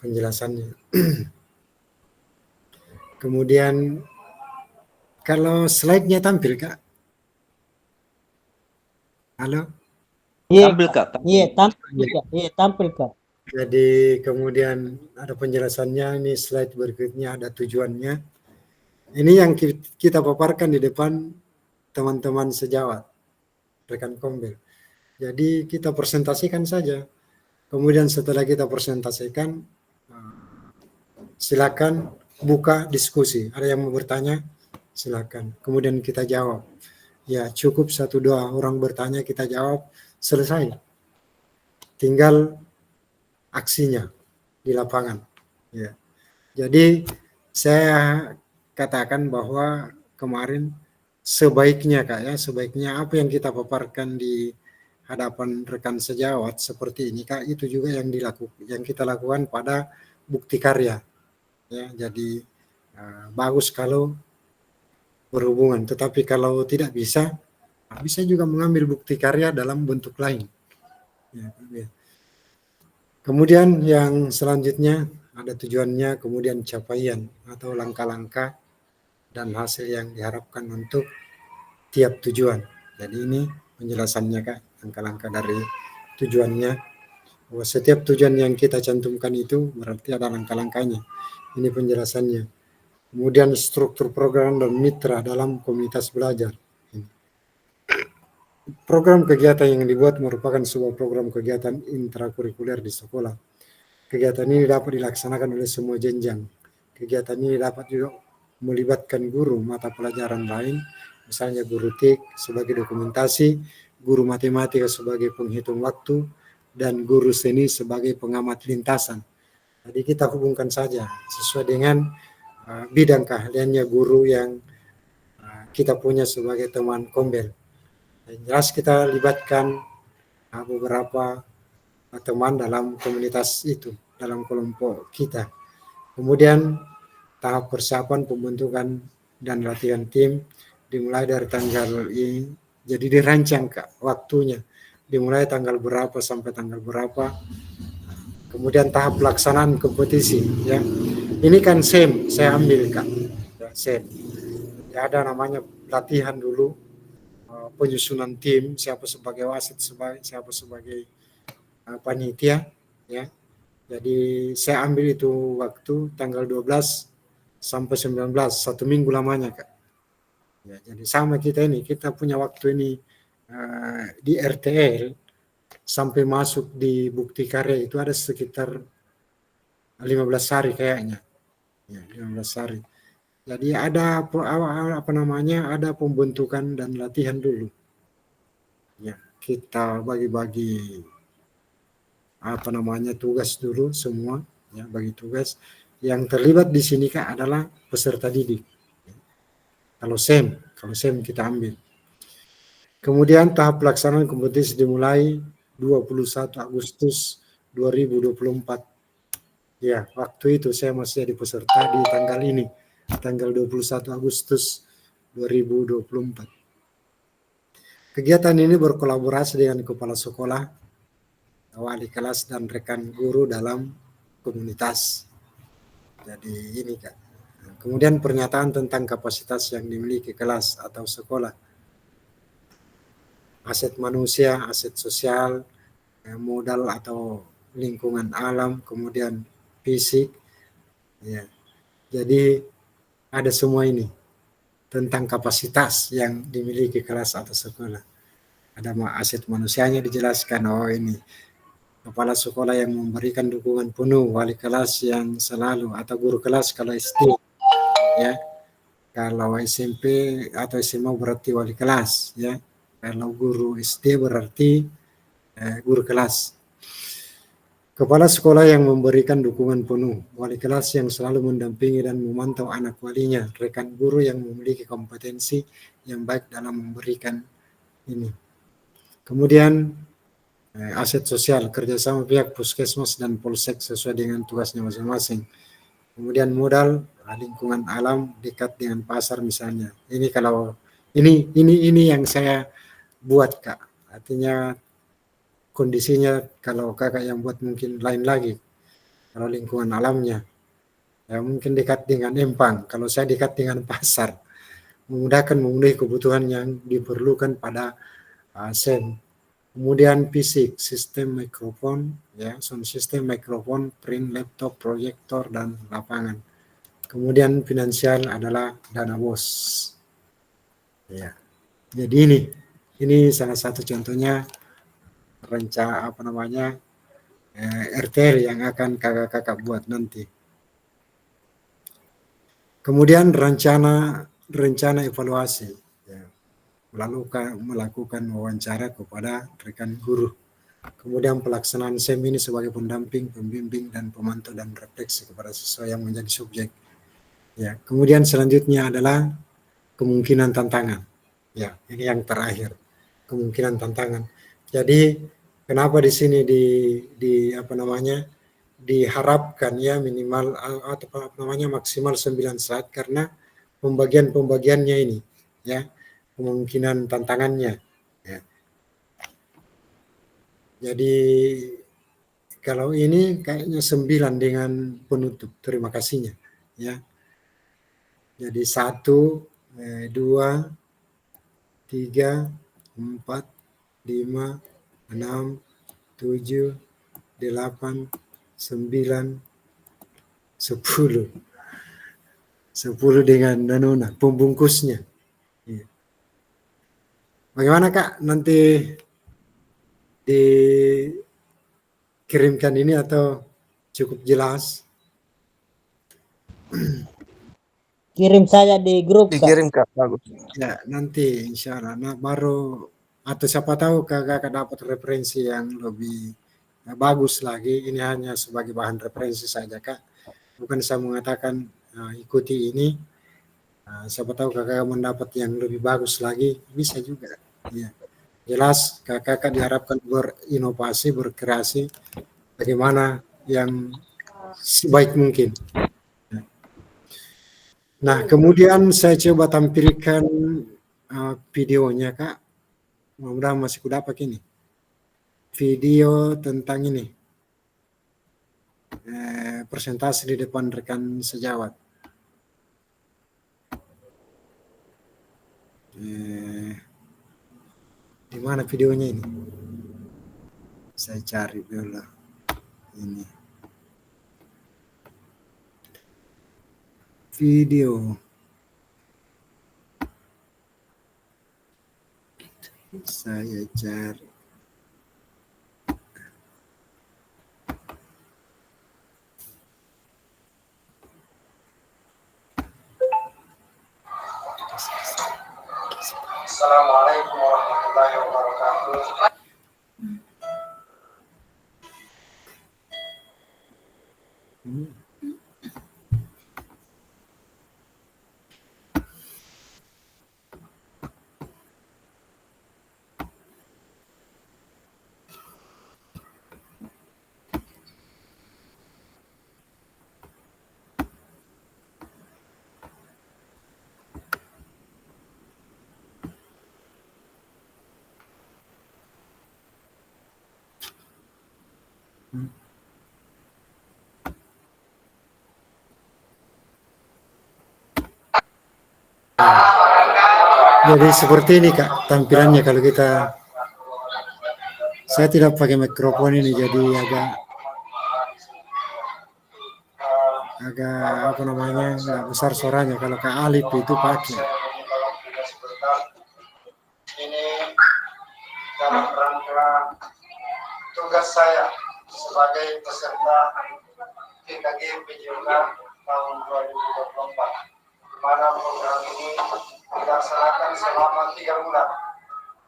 Penjelasannya. Kemudian kalau slide-nya tampil Kak. Halo? Iya, Tampil Kak. iya tampil Kak. Iya tampil Kak. Jadi kemudian ada penjelasannya, ini slide berikutnya ada tujuannya. Ini yang kita paparkan di depan teman-teman sejawat, rekan Kombel. Jadi kita presentasikan saja. Kemudian setelah kita presentasikan, silakan buka diskusi. Ada yang mau bertanya, silakan. Kemudian kita jawab. Ya cukup 1-2 orang bertanya, kita jawab, selesai. Tinggal aksinya di lapangan. Ya. Jadi saya katakan bahwa kemarin sebaiknya Kak ya, sebaiknya apa yang kita paparkan di hadapan rekan sejawat seperti ini Kak, itu juga yang kita lakukan pada bukti karya. Ya, jadi bagus kalau berhubungan, tetapi kalau tidak bisa juga mengambil bukti karya dalam bentuk lain. Ya, ya. Kemudian yang selanjutnya ada tujuannya, kemudian capaian atau langkah-langkah dan hasil yang diharapkan untuk tiap tujuan. Jadi ini penjelasannya Kak, langkah-langkah dari tujuannya. Bahwa setiap tujuan yang kita cantumkan itu berarti ada langkah-langkahnya. Ini penjelasannya. Kemudian struktur program dan mitra dalam komunitas belajar. Program kegiatan yang dibuat merupakan sebuah program kegiatan intrakurikuler di sekolah. Kegiatan ini dapat dilaksanakan oleh semua jenjang. Kegiatan ini dapat juga melibatkan guru mata pelajaran lain, misalnya guru TIK sebagai dokumentasi, guru matematika sebagai penghitung waktu, dan guru seni sebagai pengamat lintasan. Jadi kita hubungkan saja sesuai dengan bidang keahliannya guru yang kita punya sebagai teman Kombel. Yang jelas kita libatkan beberapa teman dalam komunitas itu, dalam kelompok kita. Kemudian tahap persiapan pembentukan dan latihan tim dimulai dari tanggal ini. Jadi dirancang Kak waktunya. Dimulai tanggal berapa sampai tanggal berapa. Kemudian tahap pelaksanaan kompetisi ya. Ini kan SEM saya ambil Kak. Ya, SEM. Ya, ada namanya latihan dulu, penyusunan tim, siapa sebagai wasit, siapa sebagai panitia ya. Jadi saya ambil itu waktu tanggal 12 sampai 19, 1 minggu lamanya Kak. Ya, jadi sama kita ini, kita punya waktu ini di RTL sampai masuk di bukti karya itu ada sekitar 15 hari kayaknya. Ya, 15 hari. Jadi ada apa namanya, ada pembentukan dan latihan dulu. Ya, kita bagi-bagi apa namanya tugas dulu semua, ya bagi tugas. Yang terlibat di sini Kak adalah peserta didik. Kalau SEM kita ambil. Kemudian tahap pelaksanaan kompetisi dimulai 21 Agustus 2024. Ya, waktu itu saya masih jadi peserta di tanggal ini, tanggal 21 Agustus 2024. Kegiatan ini berkolaborasi dengan kepala sekolah, wali kelas, dan rekan guru dalam komunitas. Jadi ini Kak. Kemudian pernyataan tentang kapasitas yang dimiliki kelas atau sekolah. Aset manusia, aset sosial, modal atau lingkungan alam, kemudian fisik. Ya. Jadi ada semua ini tentang kapasitas yang dimiliki kelas atau sekolah. Ada aset manusianya dijelaskan, oh ini kepala sekolah yang memberikan dukungan penuh, wali kelas yang selalu, atau guru kelas kalau SD, ya. Kalau SMP atau SMA berarti wali kelas, ya. Kalau guru SD berarti guru kelas. Kepala sekolah yang memberikan dukungan penuh, wali kelas yang selalu mendampingi dan memantau anak walinya, rekan guru yang memiliki kompetensi yang baik dalam memberikan ini. Kemudian aset sosial, kerjasama pihak puskesmas dan polsek sesuai dengan tugasnya masing-masing. Kemudian modal, lingkungan alam dekat dengan pasar misalnya. Ini kalau ini yang saya buat Kak. Artinya kondisinya kalau kakak yang buat mungkin lain lagi. Kalau lingkungan alamnya, ya mungkin dekat dengan empang. Kalau saya dekat dengan pasar, memudahkan memenuhi kebutuhan yang diperlukan pada SEM. Kemudian fisik, sistem mikrofon, ya, sound system, mikrofon, print, laptop, proyektor, dan lapangan. Kemudian finansial adalah dana BOS. Ya, jadi ini salah satu contohnya rencana RTL yang akan kakak-kakak buat nanti. Kemudian rencana evaluasi, ya, melakukan wawancara kepada rekan guru. Kemudian pelaksanaan SEM ini sebagai pendamping, pembimbing, dan pemantau dan refleksi kepada siswa yang menjadi subjek. Ya, kemudian selanjutnya adalah kemungkinan tantangan. Ya, ini yang terakhir, kemungkinan tantangan. Jadi kenapa di sini diharapkan ya minimal atau maksimal 9 saat karena pembagiannya ini ya, kemungkinan tantangannya ya. Jadi kalau ini kayaknya 9 dengan penutup terima kasihnya ya. Jadi 1, 2, 3, 4, 5, 6, 7, 8, 9, 10. 10 dengan danuna, pembungkusnya. Iya. Bagaimana Kak, nanti dikirimkan ini atau cukup jelas? Kirim saja di grup Kak. Dikirim Kak, bagus. Ya, nanti insya Allah. Nah, baru atau siapa tahu kakak dapat referensi yang lebih bagus lagi. Ini hanya sebagai bahan referensi saja Kak. Bukan saya mengatakan ikuti ini. Siapa tahu kakak mendapat yang lebih bagus lagi, bisa juga. Ya. Jelas kakak diharapkan berinovasi, berkreasi, bagaimana yang sebaik mungkin. Nah, kemudian saya coba tampilkan videonya Kak. Mudah-mudahan masih kudapat ini. Video tentang ini. Presentasi di depan rekan sejawat. Di mana videonya ini? Saya cari dulu. Ini. Video. Saya cari. Assalamualaikum warahmatullahi wabarakatuh. Jadi seperti ini Kak tampilannya kalau kita. Saya tidak pakai mikrofon ini jadi agak nggak besar suaranya. Kalau Kak Alif itu pakai. Ini dalam rangka tugas saya sebagai peserta PKG PJK tahun 2024, di mana program ini dilaksanakan selama 3 bulan.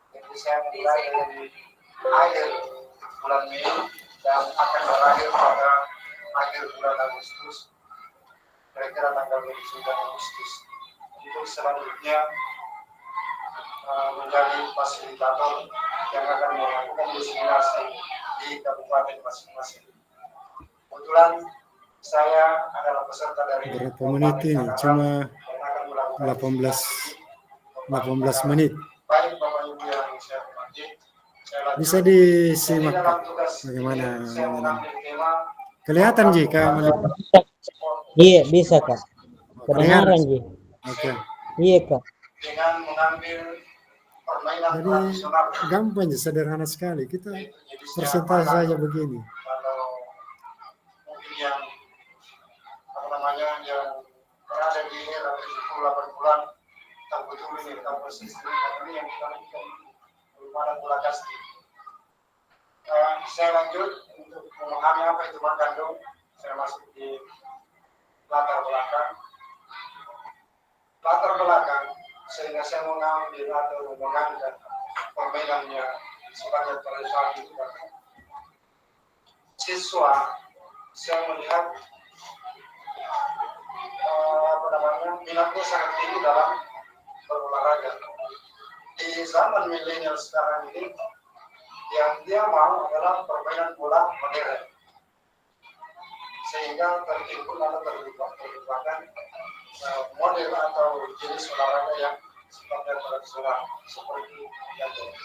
Jadi saya mulai dari akhir bulan Mei dan akan berakhir pada akhir bulan Agustus, kira-kira tanggal 29 Agustus. Itu selanjutnya menjadi fasilitator yang akan melakukan diseminasi di kabupaten masing-masing. Kebetulan saya adalah peserta dari Berapa menit ini? Cuma 18 menit. Baik Bapak Ibu yang saya hormati, Bisa disimak Kak, bagaimana kelihatan jika melihat. Iya, bisa Kak. Kedengaran Ji. Oke. Iya Kak. dengan mengambil permainan Jadi tradisional. gampang, sederhana sekali. Kita Yaitu jenisnya persentase makan. saja begini. Kalau mungkin yang yang berada di era 78 bulan tak betul ini, tak persis ini yang kita lakukan belum ada bola kasti. Saya lanjut untuk memahami apa itu Makando. Saya masuk di latar belakang sehingga saya mengambil atau mengangkat permainannya sebagai tradisional itu karena siswa saya melihat minatnya sangat tinggi dalam berolahraga. Di zaman milenial sekarang ini yang dia mau adalah permainan bola modern, sehingga tertimbul atau terlibatkan model atau jenis olahraga yang sifatnya tradisional seperti yang ini.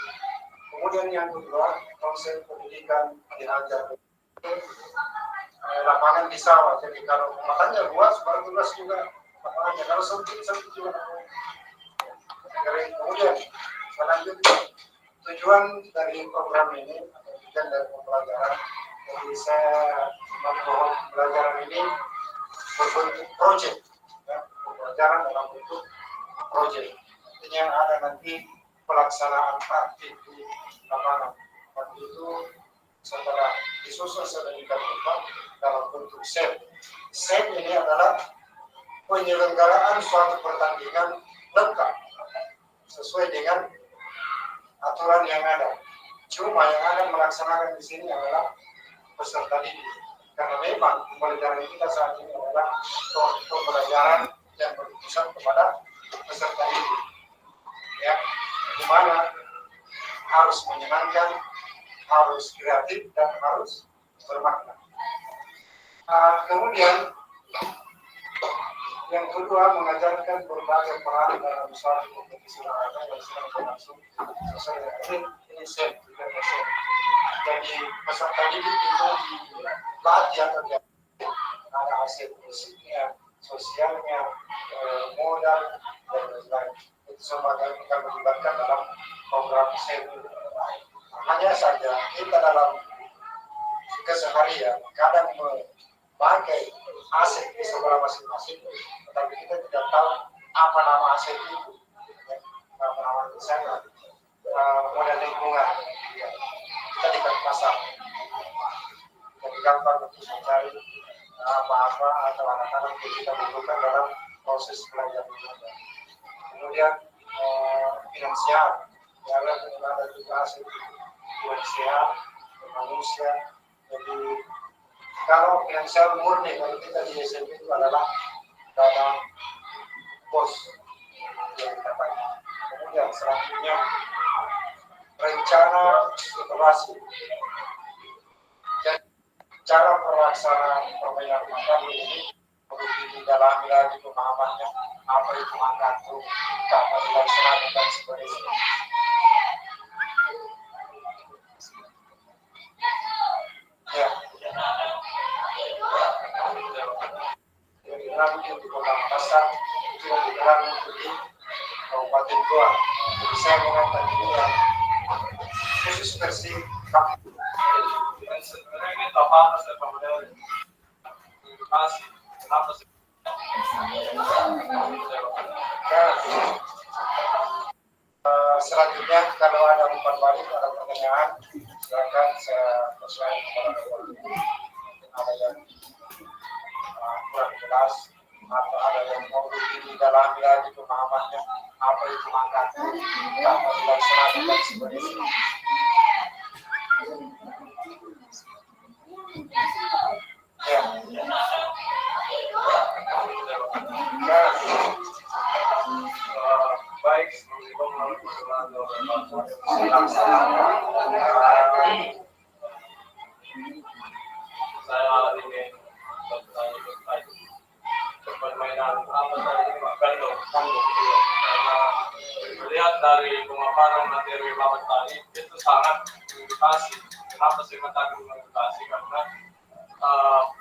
Kemudian yang kedua, konsep pendidikan diajar lapangan di sawah. Jadi kalau matanya luas, baru luas juga lapangannya. Kalau sempit juga. Kemudian selanjutnya tujuan dari program ini, tujuan dari pembelajaran. Jadi saya membawa pembelajaran ini berbentuk proyek, ya, pembelajaran dalam bentuk proyek. Artinya ada nanti pelaksanaan praktik di lapangan. Waktu itu setelah disusun sedemikian rupa dalam bentuk set. Set ini adalah penyelenggaraan suatu pertandingan lengkap sesuai dengan aturan yang ada. Cuma yang ada melaksanakan di sini adalah peserta didik. Karena memang pembelajaran kita saat ini adalah pembelajaran yang berpusat kepada peserta didik. Ya, di mana harus menyenangkan, harus kreatif, dan harus bermakna. Kemudian yang kedua, mengajarkan berbagai peran dalam suatu kompetisi olahraga yang sedang berlangsung sesuai dengan ini set. Jadi peserta didik itu dilatih atau ada aset fisiknya, sosialnya, modal, dan lain-lain. Itu semua akan melibatkan dalam program set. Hanya saja kita dalam keseharian kadang memakai aset di sekolah masing-masing, tetapi kita tidak tahu apa nama aset itu, nama misalnya model lingkungan, kita di pasar, jadi gampang untuk mencari apa-apa atau anak-anak yang kita butuhkan dalam proses belajar mengajar. Kemudian finansial, ya ada juga aset finansial manusia. Jadi kalau finansial murni kalau kita di SMP itu adalah dana pos yang kita pakai. Kemudian selanjutnya rencana evaluasi. Dan cara pelaksanaan permainan Makando ini perlu didalami lagi pemahamannya, apa itu Makando, kapan dilaksanakan dan sebagainya. Ya. Yang di Kota Makassar, itu yang digelar di Kabupaten Goa. Jadi saya mengangkat ini yang khusus versi kampung. Dan sebenarnya ini tahapan saya pemodel edukasi. Kenapa sih? Selanjutnya kalau ada umpan balik, ada pertanyaan, silakan saya persilakan kepada Bapak. Ada yang kurang jelas atau ada yang mau didalami lagi pemahamannya, apa itu Makando, apa dilaksanakan dan sebagainya. pengembangan materi lawan tadi itu sangat mengedukasi. Kenapa saya katakan mengedukasi? Karena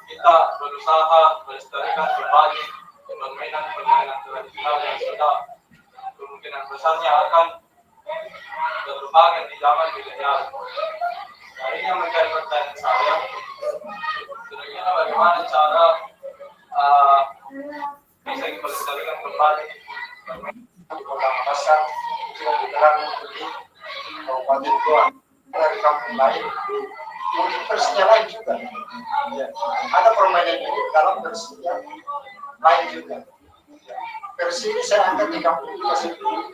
kita berusaha melestarikan berbagai permainan tradisional yang sudah kemungkinan besarnya akan berkembang di zaman milenial. Nah, ini yang menjadi pertanyaan saya. Kira-kira bagaimana cara bisa melestarikan berbagai di Kota Makassar, juga digelar di Kabupaten Goa, dari kampung lain, mungkin versinya lain juga. Ya. Ada permainan ini dalam versinya lain juga. Ya. Versi ini saya angkat di kampung juga sendiri,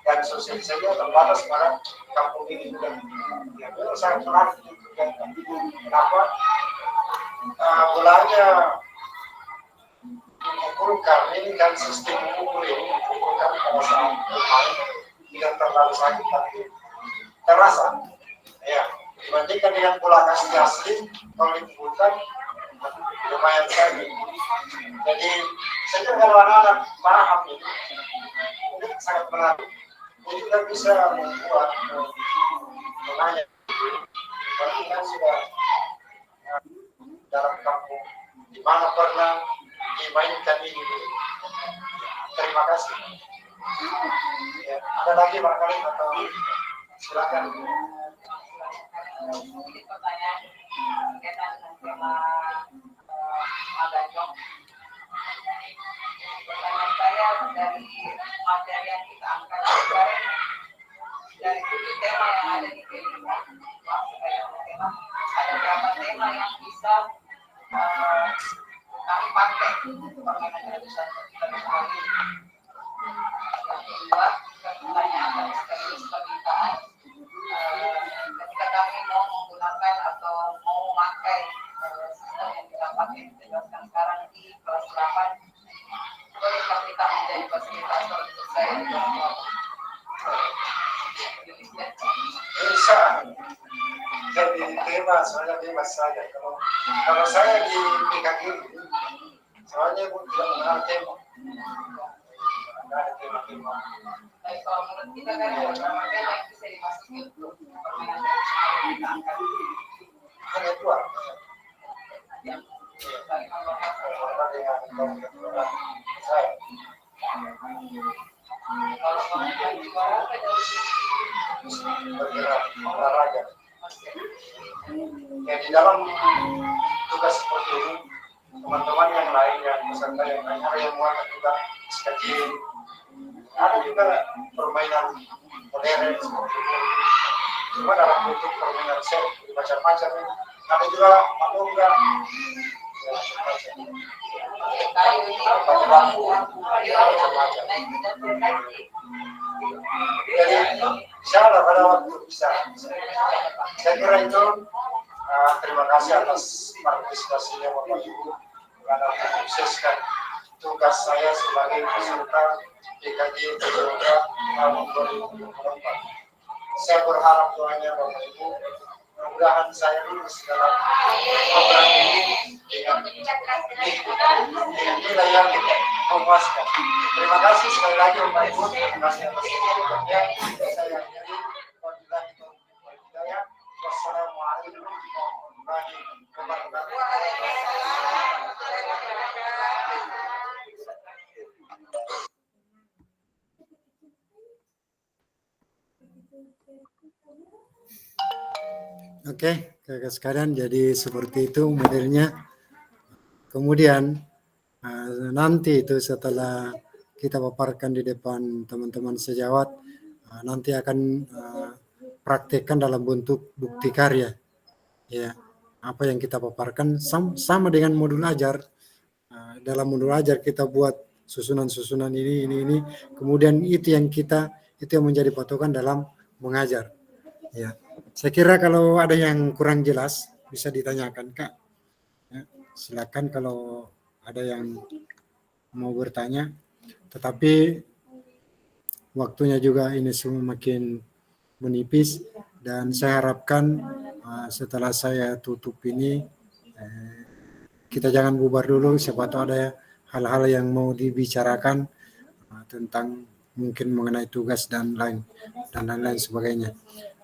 dan sosial saya terbatas pada kampung ini juga. Ya, itu sangat menarik juga. Kenapa? Bolanya mengumpulkan ini kan sistem mengumpul ini mengumpulkan pada saat bermain tidak terlalu sakit tapi terasa ya dibandingkan dengan bola kaki asli kalau dikumpulkan lumayan sakit. Jadi saya kira kalau anak-anak paham ini sangat menarik. Ini juga bisa membuat menanya berarti kan sudah dalam kampung di mana pernah dimainkan ini. Terima kasih. Ya, ada lagi barangkali atau silakan. Mungkin pertanyaan berkaitan dengan tema Magajong. Pertanyaan saya dari materi yang kita angkat kemarin, dari 7 tema yang ada di tema, ada berapa tema yang bisa kami pakai untuk permainan tradisional ini. Yang kedua, pertanyaan dari sekaligus permintaan, ketika kami mau menggunakan atau mau memakai sistem yang kita pakai dijelaskan sekarang di kelas 8, bolehkah kita menjadi fasilitator untuk saya Bisa jadi tema, soalnya bebas saja. Kalau saya di PKG, soalnya pun tidak mengenal tema. Tidak ada tema-tema. Baik, kalau menurut kita kan ada beberapa tema yang bisa dimasuki untuk permainan tradisional yang kita angkat. Hanya dua. Yang dari nomor Saya. kalau mengenai juara dari Bergerak olahraga. Ya, di dalam tugas seperti ini, teman-teman yang lain, yang peserta yang lain, ada yang muat juga sekecil. Ada juga permainan modern seperti ini. Cuma dalam bentuk permainan set, macam-macam. Ada juga manunggal. Ya, macam-macam. kayu ini Macam-macam. Jadi, insya Allah pada waktu bisa. Saya kira itu terima kasih atas partisipasinya Bapak Ibu karena mensukseskan tugas saya sebagai peserta PKJ Jawa tahun 2024. Saya berharap doanya Bapak Ibu, mudah-mudahan saya lulus dalam program ini dengan nilai yang memuaskan. Terima kasih sekali lagi Bapak Ibu. Terima kasih atas perhatiannya. Saya akhiri. Wabillahi taufiq wal hidayah. Wassalamualaikum warahmatullahi wabarakatuh. Oke, kakak sekalian, jadi seperti itu modelnya. Kemudian nanti itu setelah kita paparkan di depan teman-teman sejawat, nanti akan praktekkan dalam bentuk bukti karya. Ya, apa yang kita paparkan sama dengan modul ajar. Dalam modul ajar kita buat susunan-susunan ini. Kemudian itu yang menjadi patokan dalam mengajar. Ya, saya kira kalau ada yang kurang jelas bisa ditanyakan Kak. Ya, silakan kalau ada yang mau bertanya. Tetapi waktunya juga ini semua makin menipis dan saya harapkan setelah saya tutup ini kita jangan bubar dulu. Siapa tahu ada hal-hal yang mau dibicarakan tentang mungkin mengenai tugas dan lain-lain sebagainya.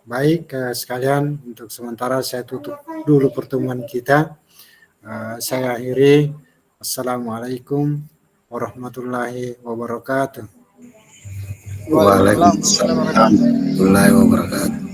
Baik sekalian, untuk sementara saya tutup dulu pertemuan kita. Saya akhiri. Assalamualaikum warahmatullahi wabarakatuh. Waalaikumsalam warahmatullahi wabarakatuh. Waalaikumsalam warahmatullahi wabarakatuh.